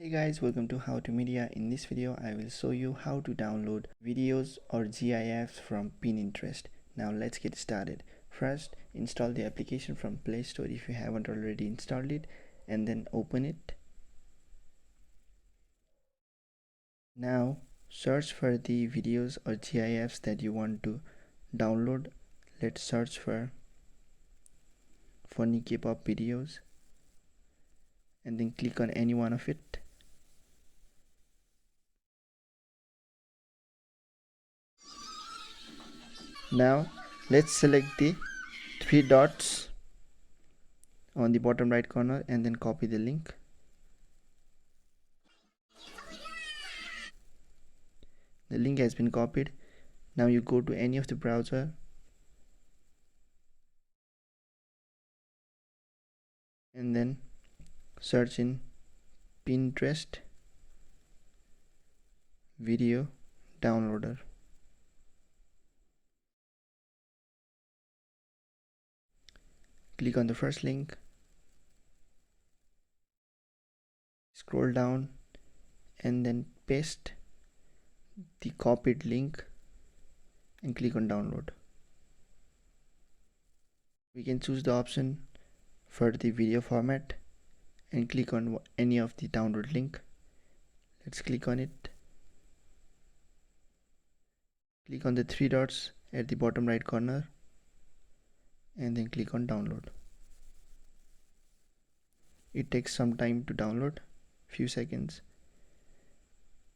Hey guys, welcome to How to Media. In this video I will show you how to download videos or GIFs from Pinterest. Now let's get started. First, install the application from Play Store if you haven't already installed it, and then open it. Now search for the videos or GIFs that you want to download. Let's search for funny K-pop videos and then click on any one of it. Now let's select the three dots on the bottom right corner and then copy the link. The link has been copied. Now you go to any of the browser and then search in Pinterest video downloader. Click on the first link, scroll down and then paste the copied link and click on download. We can choose the option for the video format and click on any of the download link. Let's click on it. Click on the three dots at the bottom right corner and then click on download. It takes some time to download, few seconds.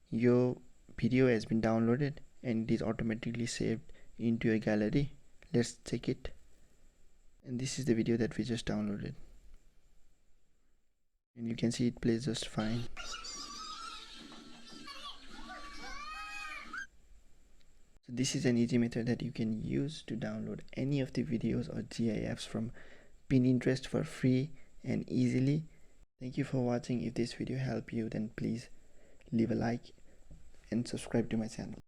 Your video has been downloaded and it is automatically saved into your gallery. Let's check it. And this is the video that we just downloaded, and you can see it plays just fine. So this is an easy method that you can use to download any of the videos or GIFs from Pinterest for free and easily. Thank you for watching. If this video helped you, then please leave a like and subscribe to my channel.